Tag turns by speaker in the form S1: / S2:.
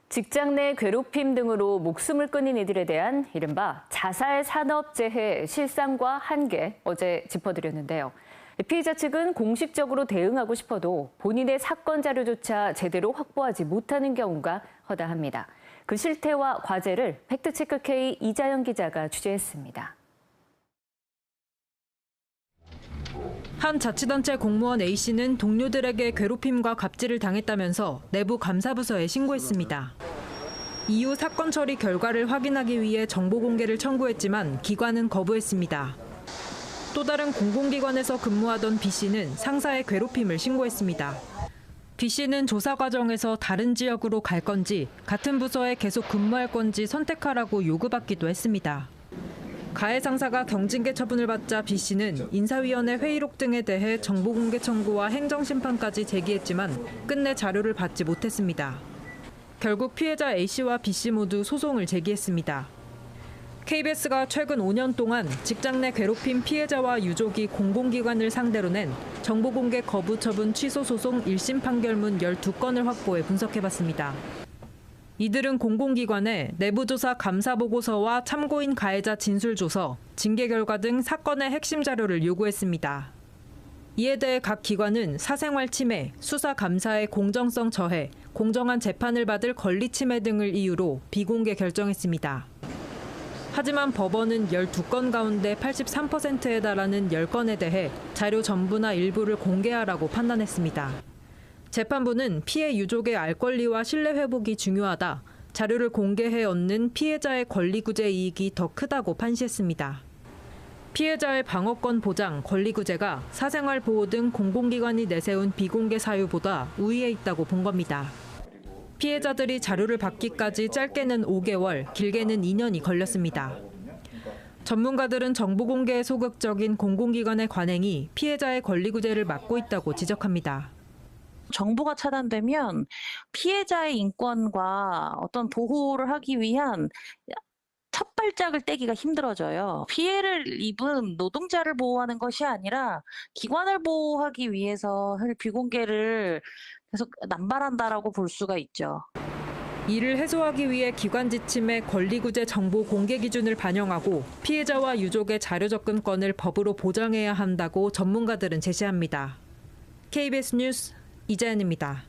S1: 직장 내 괴롭힘 등으로 목숨을 끊은 이들에 대한 이른바 자살 산업재해 실상과 한계 어제 짚어드렸는데요. 피해자 측은 공식적으로 대응하고 싶어도 본인의 사건 자료조차 제대로 확보하지 못하는 경우가 허다합니다. 그 실태와 과제를 팩트체크K 이자연 기자가 취재했습니다.
S2: 한 자치단체 공무원 A씨는 동료들에게 괴롭힘과 갑질을 당했다면서 내부 감사부서에 신고했습니다. 이후 사건 처리 결과를 확인하기 위해 정보 공개를 청구했지만 기관은 거부했습니다. 또 다른 공공기관에서 근무하던 B씨는 상사의 괴롭힘을 신고했습니다. B씨는 조사 과정에서 다른 지역으로 갈 건지 같은 부서에 계속 근무할 건지 선택하라고 요구받기도 했습니다. 가해 상사가 경징계 처분을 받자 B씨는 인사위원회 회의록 등에 대해 정보공개 청구와 행정심판까지 제기했지만 끝내 자료를 받지 못했습니다. 결국 피해자 A씨와 B씨 모두 소송을 제기했습니다. KBS가 최근 5년 동안 직장 내 괴롭힘 피해자와 유족이 공공기관을 상대로 낸 정보공개 거부 처분 취소 소송 1심 판결문 12건을 확보해 분석해봤습니다. 이들은 공공기관에 내부조사 감사보고서와 참고인 가해자 진술조서, 징계 결과 등 사건의 핵심 자료를 요구했습니다. 이에 대해 각 기관은 사생활 침해, 수사 감사의 공정성 저해, 공정한 재판을 받을 권리 침해 등을 이유로 비공개 결정했습니다. 하지만 법원은 12건 가운데 83%에 달하는 10건에 대해 자료 전부나 일부를 공개하라고 판단했습니다. 재판부는 피해 유족의 알 권리와 신뢰 회복이 중요하다. 자료를 공개해 얻는 피해자의 권리 구제 이익이 더 크다고 판시했습니다. 피해자의 방어권 보장, 권리 구제가 사생활 보호 등 공공기관이 내세운 비공개 사유보다 우위에 있다고 본 겁니다. 피해자들이 자료를 받기까지 짧게는 5개월, 길게는 2년이 걸렸습니다. 전문가들은 정보 공개에 소극적인 공공기관의 관행이 피해자의 권리 구제를 막고 있다고 지적합니다.
S3: 정보가 차단되면 피해자의 인권과 어떤 보호를 하기 위한 첫 발짝을 떼기가 힘들어져요. 피해를 입은 노동자를 보호하는 것이 아니라 기관을 보호하기 위해서 비공개를 계속 남발한다라고 볼 수가 있죠.
S2: 이를 해소하기 위해 기관 지침에 권리구제 정보 공개 기준을 반영하고 피해자와 유족의 자료 접근권을 법으로 보장해야 한다고 전문가들은 제시합니다. KBS 뉴스 이자연입니다.